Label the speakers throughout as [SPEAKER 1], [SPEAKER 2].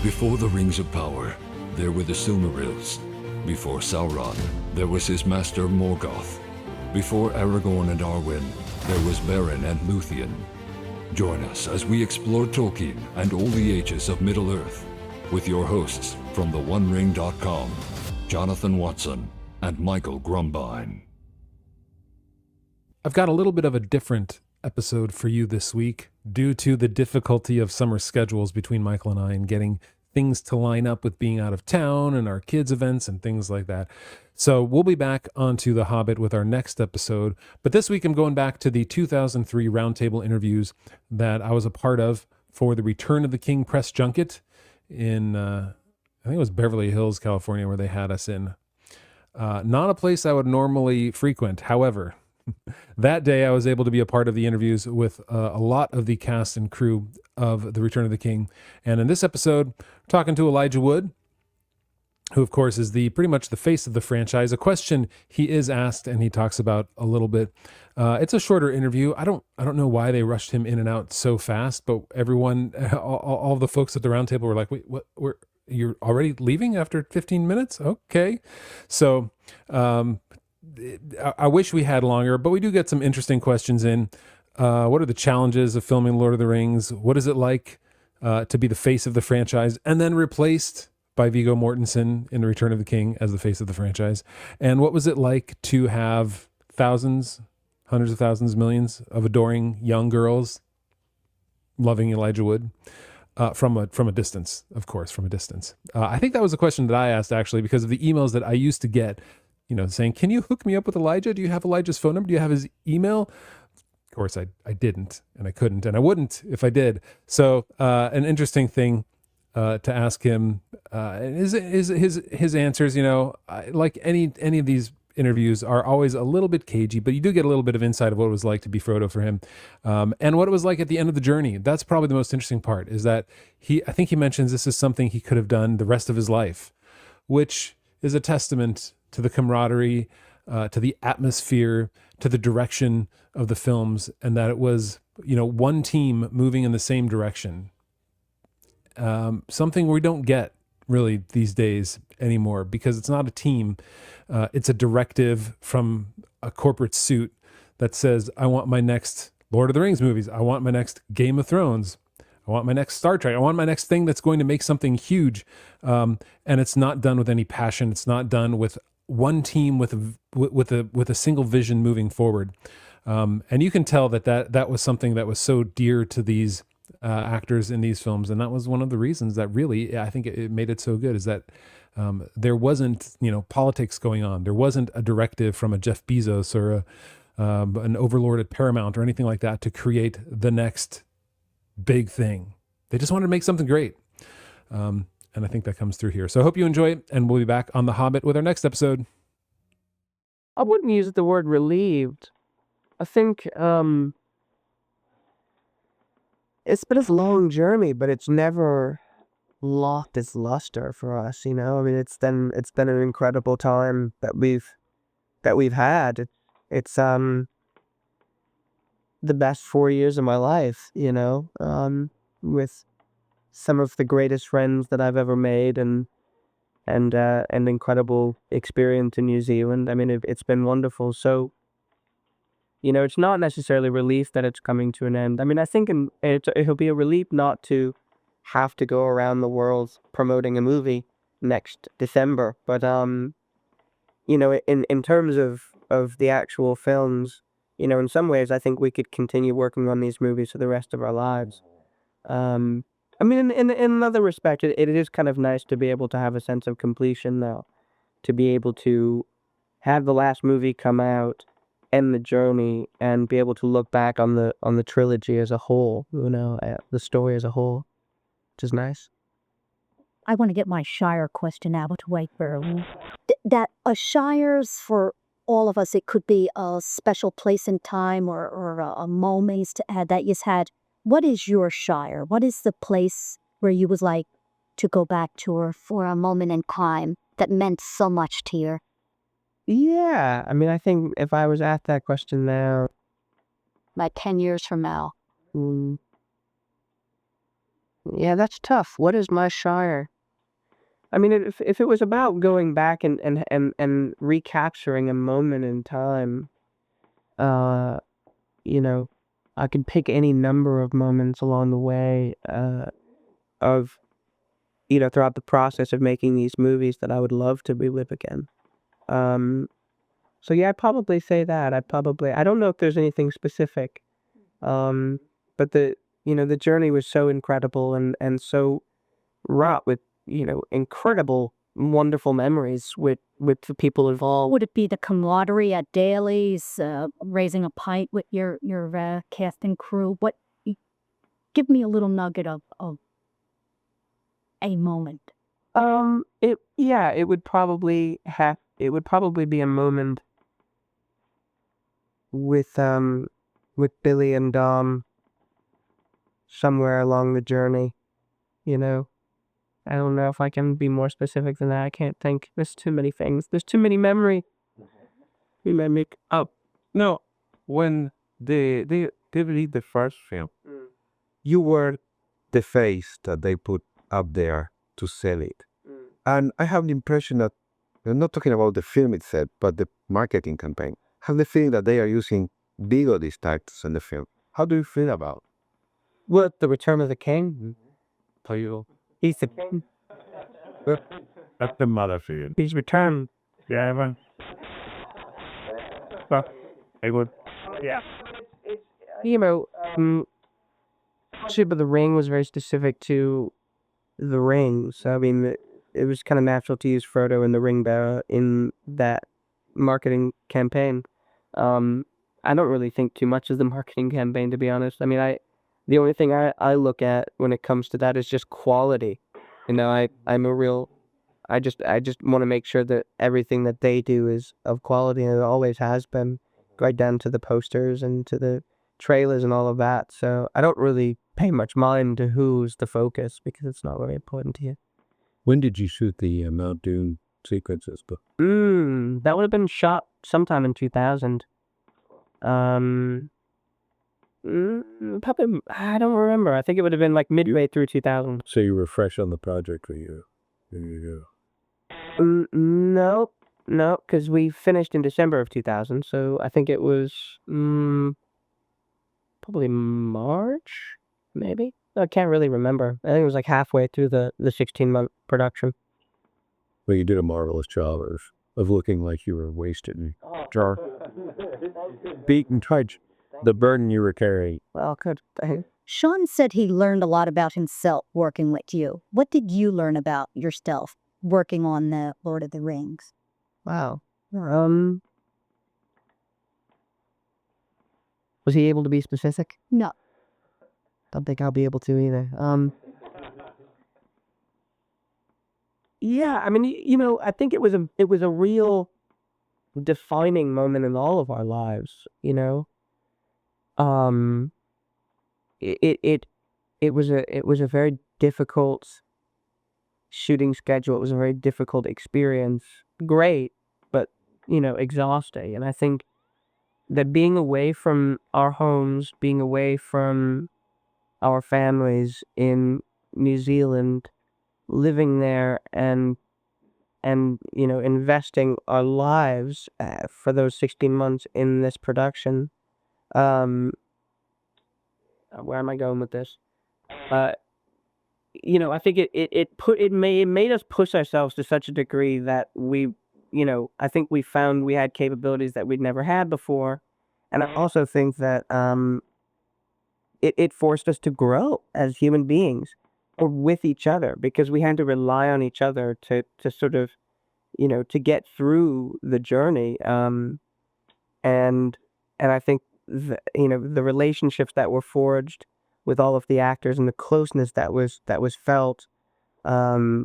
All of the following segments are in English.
[SPEAKER 1] Before the Rings of Power, there were the Silmarils. Before Sauron, there was his master Morgoth. Before Aragorn and Arwen, there was Beren and Luthien. Join us as we explore Tolkien and all the ages of Middle-earth with your hosts from theonering.com, Jonathan Watson and Michael Grumbine.
[SPEAKER 2] I've got a little bit of a different episode for you this week due to the difficulty of summer schedules between Michael and I and getting things to line up with being out of town and our kids' events and things like that. So we'll be back onto The Hobbit with our next episode. But this week I'm going back to the 2003 Roundtable interviews that I was a part of for the Return of the King press junket in, I think it was Beverly Hills, California, where they had us in. Not a place I would normally frequent. However, that day I was able to be a part of the interviews with a lot of the cast and crew of The Return of the King. And in this episode, we're talking to Elijah Wood, who of course is pretty much the face of the franchise. A question he is asked and he talks about a little bit. It's a shorter interview. I don't know why they rushed him in and out so fast, but everyone, all the folks at the round table were like, wait, what, you're already leaving after 15 minutes? Okay. So, I wish we had longer, but we do get some interesting questions in. What are the challenges of filming Lord of the Rings? What is it like to be the face of the franchise and then replaced by Viggo Mortensen in The Return of the King as the face of the franchise? And what was it like to have thousands, hundreds of thousands, millions of adoring young girls loving Elijah Wood from a distance, of course, from a distance? I think that was a question that I asked actually because of the emails that I used to get, saying, can you hook me up with Elijah? Do you have Elijah's phone number? Do you have his email? Of course, I didn't, and I couldn't, and I wouldn't if I did. So an interesting thing to ask him is his answers, like any of these interviews are always a little bit cagey, but you do get a little bit of insight of what it was like to be Frodo for him, and what it was like at the end of the journey. That's probably the most interesting part, is that I think he mentions this is something he could have done the rest of his life, which is a testament to the camaraderie, to the atmosphere, to the direction of the films, and that it was, one team moving in the same direction. Something we don't get really these days anymore, because it's not a team. It's a directive from a corporate suit that says, I want my next Lord of the Rings movies. I want my next Game of Thrones. I want my next Star Trek. I want my next thing that's going to make something huge. And it's not done with any passion. It's not done with one team with a single vision moving forward. And you can tell that was something that was so dear to these actors in these films. And that was one of the reasons that really, I think it made it so good, is that there wasn't, politics going on. There wasn't a directive from a Jeff Bezos or an overlord at Paramount or anything like that to create the next big thing. They just wanted to make something great. And I think that comes through here. So I hope you enjoy it, and we'll be back on The Hobbit with our next episode.
[SPEAKER 3] I wouldn't use the word relieved. I think it's been a long journey, but it's never lost its luster for us. I mean, it's been an incredible time that we've had. It's the best 4 years of my life. With some of the greatest friends that I've ever made, and incredible experience in New Zealand. I mean, it's been wonderful. So, it's not necessarily relief that it's coming to an end. I mean, I think it'll be a relief not to have to go around the world promoting a movie next December. But, in terms of the actual films, in some ways, I think we could continue working on these movies for the rest of our lives. I mean, in another respect, it is kind of nice to be able to have a sense of completion now, to be able to have the last movie come out, end the journey, and be able to look back on the trilogy as a whole, the story as a whole, which is nice.
[SPEAKER 4] I want to get my Shire question out of the way first. That a Shire's for all of us, it could be a special place in time or a moment to add that you've had. What is your Shire? What is the place where you would like to go back to, or for a moment in time that meant so much to you?
[SPEAKER 3] Yeah, I mean, I think if I was asked that question now,
[SPEAKER 4] Like 10 years from now.
[SPEAKER 3] Yeah, that's tough. What is my Shire? I mean, if it was about going back and recapturing a moment in time, you know, I could pick any number of moments along the way, of, throughout the process of making these movies that I would love to relive again. Um, so yeah, I'd probably say that. I don't know if there's anything specific. Um, but the journey was so incredible and so wrought with, incredible, wonderful memories with the people involved.
[SPEAKER 4] Would it be the camaraderie at dailies, raising a pint with your cast and crew? Give me a little nugget of a moment.
[SPEAKER 3] It would probably be a moment with Billy and Dom somewhere along the journey, you know. I don't know if I can be more specific than that. I can't think. There's too many things. There's too many memory.
[SPEAKER 5] Oh, no. When they released the first film, you were the face that they put up there to sell it. And I have the impression that they're not talking about the film itself, but the marketing campaign. I have the feeling that they are using Vigo these titles in the film. How do you feel about
[SPEAKER 3] What, the Return of the King?
[SPEAKER 5] it?
[SPEAKER 3] He's the king.
[SPEAKER 5] That's the mother figure.
[SPEAKER 3] He's returned.
[SPEAKER 5] Yeah, man. Well, I would. Yeah.
[SPEAKER 3] You know, Shape of the Ring was very specific to the ring. So I mean, it was kind of natural to use Frodo and the ring bearer in that marketing campaign. I don't really think too much of the marketing campaign, to be honest. I mean, the only thing I look at when it comes to that is just quality. I just want to make sure that everything that they do is of quality, and it always has been, right down to the posters and to the trailers and all of that. So I don't really pay much mind to who's the focus because it's not very important to you.
[SPEAKER 5] When did you shoot the Mount Doom sequences?
[SPEAKER 3] That would have been shot sometime in 2000. Probably, I don't remember. I think it would have been like midway through 2000.
[SPEAKER 5] So you were fresh on the project when you go.
[SPEAKER 3] No, because we finished in December of 2000, so I think it was probably March, maybe. I can't really remember. I think it was like halfway through the 16-month production.
[SPEAKER 5] Well, you did a marvelous job of looking like you were wasted and jar, beaten, tried the burden you were carrying.
[SPEAKER 3] Well, good.
[SPEAKER 4] Sean said he learned a lot about himself working with you. What did you learn about yourself working on the Lord of the Rings?
[SPEAKER 3] Wow. Was he able to be specific?
[SPEAKER 4] No.
[SPEAKER 3] Don't think I'll be able to either. Yeah, I mean, I think it was a real defining moment in all of our lives, It was a very difficult shooting schedule. It was a very difficult experience. Great, but exhausting. And I think that being away from our homes, being away from our families in New Zealand, living there and investing our lives for those 16 months in this production. Where am I going with this? I think it made us push ourselves to such a degree that I think we found we had capabilities that we'd never had before. And I also think that it forced us to grow as human beings or with each other, because we had to rely on each other to sort of, to get through the journey. And I think the relationships that were forged with all of the actors and the closeness that was felt, I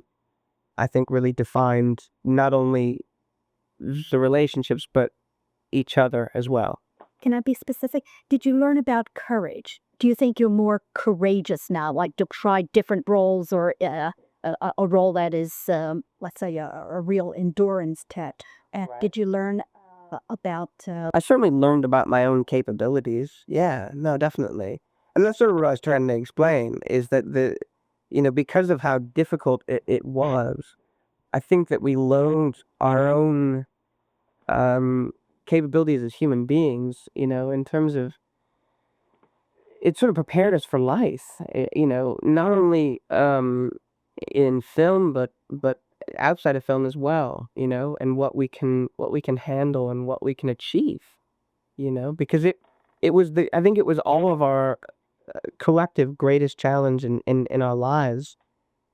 [SPEAKER 3] think really defined not only the relationships but each other as well.
[SPEAKER 4] Can I be specific? Did you learn about courage? Do you think you're more courageous now, like to try different roles, or a role that is, let's say, a real endurance test? Did you learn about...
[SPEAKER 3] I certainly learned about my own capabilities. Yeah, no, definitely. And that's sort of what I was trying to explain, is that because of how difficult it was, I think that we learned our own capabilities as human beings, in terms of it sort of prepared us for life, not only in film, but outside of film as well, and what we can handle and what we can achieve, because I think it was all of our collective greatest challenge in our lives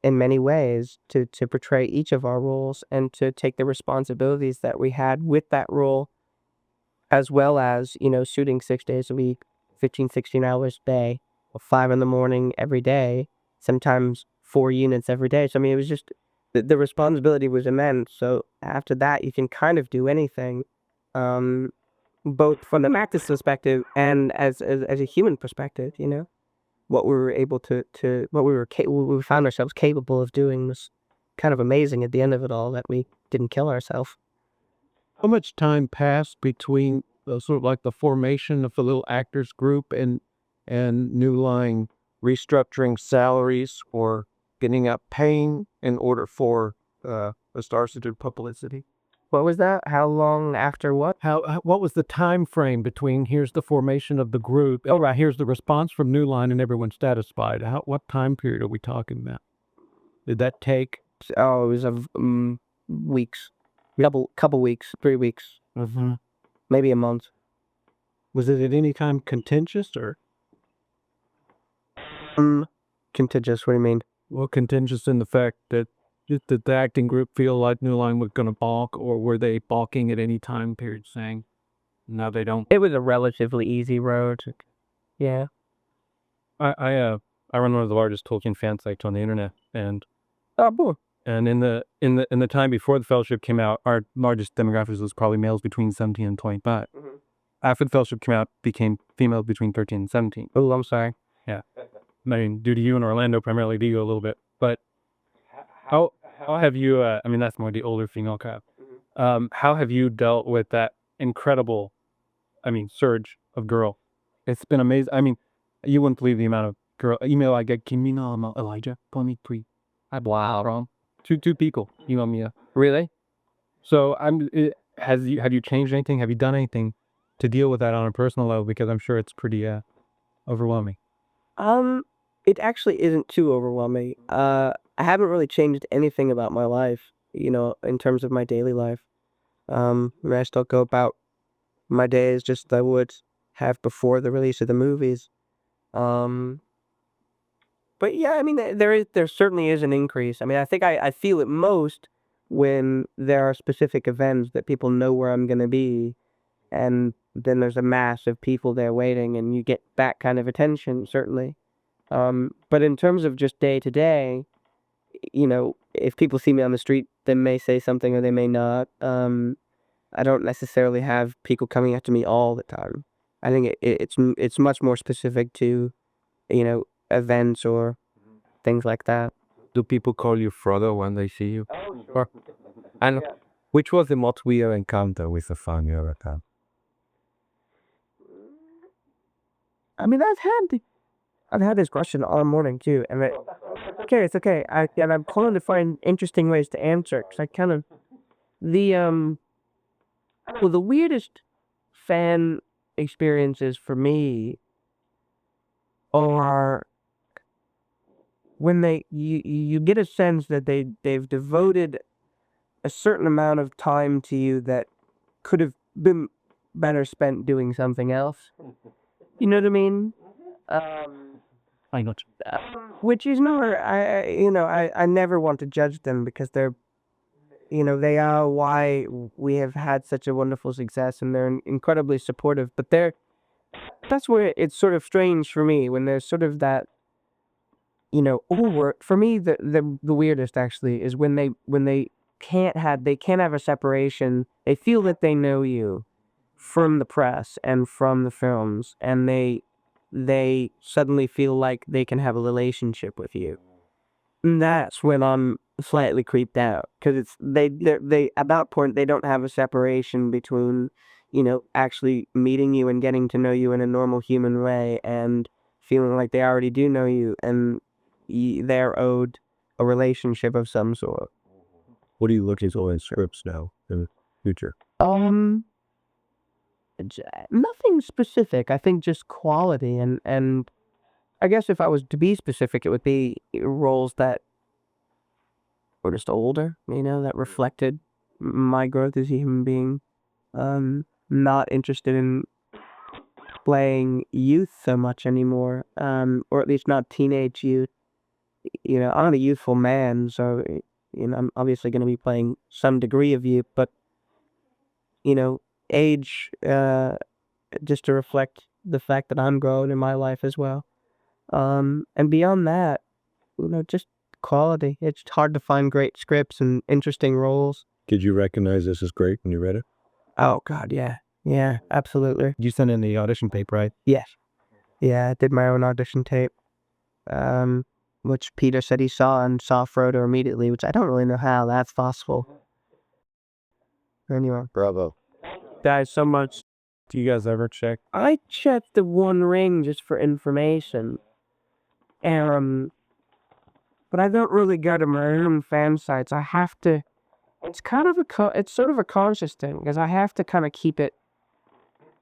[SPEAKER 3] in many ways to portray each of our roles and to take the responsibilities that we had with that role, as well as, shooting 6 days a week, 15, 16 hours a day, 5 in the morning every day, sometimes 4 units every day. So, I mean, it was just, the responsibility was immense. So after that, you can kind of do anything, um, both from the actor's perspective and as a human perspective, what we were able what we found ourselves capable of doing was kind of amazing at the end of it all, that we didn't kill ourselves.
[SPEAKER 6] How much time passed between sort of like the formation of the little actors group and New Line restructuring salaries or getting up paying in order for the stars to do publicity?
[SPEAKER 3] What was that? How long after what?
[SPEAKER 6] What was the time frame between here's the formation of the group? Oh, right, here's the response from New Line and everyone's satisfied. What time period are we talking about? Did that take?
[SPEAKER 3] Oh, it was weeks, couple weeks, 3 weeks, maybe a month.
[SPEAKER 6] Was it at any time contentious or?
[SPEAKER 3] Contentious. What do you mean?
[SPEAKER 6] Well, contentious in the fact that did the acting group feel like New Line was going to balk, or were they balking at any time period, saying, no, they don't?
[SPEAKER 3] It was a relatively easy road. Yeah.
[SPEAKER 2] I run one of the largest Tolkien fan sites on the internet, and
[SPEAKER 3] Oh, boy.
[SPEAKER 2] in the time before the Fellowship came out, our largest demographics was probably males between 17 and 25. After the Fellowship came out, became females between 13 and 17.
[SPEAKER 3] Oh, I'm sorry.
[SPEAKER 2] Yeah, I mean, due to you in Orlando, primarily to you a little bit, but how have you? I mean, that's more the older female crowd. How have you dealt with that incredible, surge of girl? It's been amazing. I mean, you wouldn't believe the amount of girl email I get. Can you know Elijah? Wow. Two people email me.
[SPEAKER 3] Really?
[SPEAKER 2] So have you changed anything? Have you done anything to deal with that on a personal level? Because I'm sure it's pretty overwhelming.
[SPEAKER 3] It actually isn't too overwhelming. I haven't really changed anything about my life, in terms of my daily life. I still go about my days just as I would have before the release of the movies. But yeah, I mean, there certainly is an increase. I mean, I think I feel it most when there are specific events that people know where I'm going to be, and then there's a mass of people there waiting, and you get that kind of attention, certainly. But in terms of just day to day, if people see me on the street, they may say something or they may not. I don't necessarily have people coming up to me all the time. I think it's much more specific to, events or things like that.
[SPEAKER 5] Do people call you Frodo when they see you? Or, and which was the most weird encounter with a fan you ever had?
[SPEAKER 3] I mean, I've had this question all morning too, and it's okay. I'm trying to find interesting ways to answer, because I kind of the weirdest fan experiences for me are when you get a sense that they've devoted a certain amount of time to you that could have been better spent doing something else. You know what I mean?
[SPEAKER 2] I got
[SPEAKER 3] Which is not, I never want to judge them, because they're, they are why we have had such a wonderful success, and they're incredibly supportive. But that's where it's sort of strange for me, when there's sort of that, for me, the weirdest actually is when they can't have a separation. They feel that they know you from the press and from the films, and they suddenly feel like they can have a relationship with you. And that's when I'm slightly creeped out, because it's they at that point they don't have a separation between, actually meeting you and getting to know you in a normal human way, and feeling like they already do know you, and they're owed a relationship of some sort.
[SPEAKER 6] What are you looking for in scripts now in the future?
[SPEAKER 3] Nothing specific. I think just quality, and I guess if I was to be specific, it would be roles that were just older, that reflected my growth as a human being. Not interested in playing youth so much anymore, or at least not teenage youth. I'm a youthful man, so I'm obviously going to be playing some degree of youth, but age, just to reflect the fact that I'm growing in my life as well. And beyond that, just quality. It's hard to find great scripts and interesting roles.
[SPEAKER 6] Did you recognize this as great when you read it?
[SPEAKER 3] Oh God, yeah. Yeah, absolutely.
[SPEAKER 6] You sent in the audition tape, right?
[SPEAKER 3] Yes. Yeah, I did my own audition tape. Which Peter said he saw and saw Frodo immediately, which I don't really know how that's possible. Anyway.
[SPEAKER 6] Bravo.
[SPEAKER 3] Guys, so much.
[SPEAKER 2] Do you guys ever check?
[SPEAKER 3] I checked the One Ring just for information. But I don't really go to my own fan sites. I have to. It's kind of it's sort of a conscious thing because I have to kind of keep it.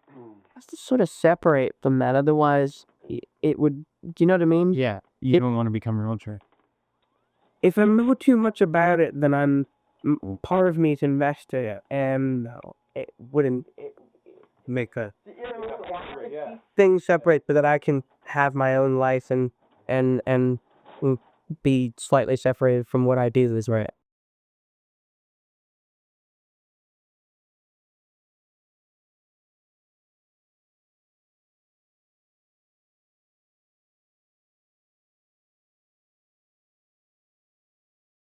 [SPEAKER 3] I have to sort of separate from that. Otherwise, it would. Do you know what I mean?
[SPEAKER 7] Yeah, you don't want to become a realtor.
[SPEAKER 3] If I know too much about it, then part of me is invested, and it wouldn't make a thing separate, but that I can have my own life and be slightly separated from what I do is right.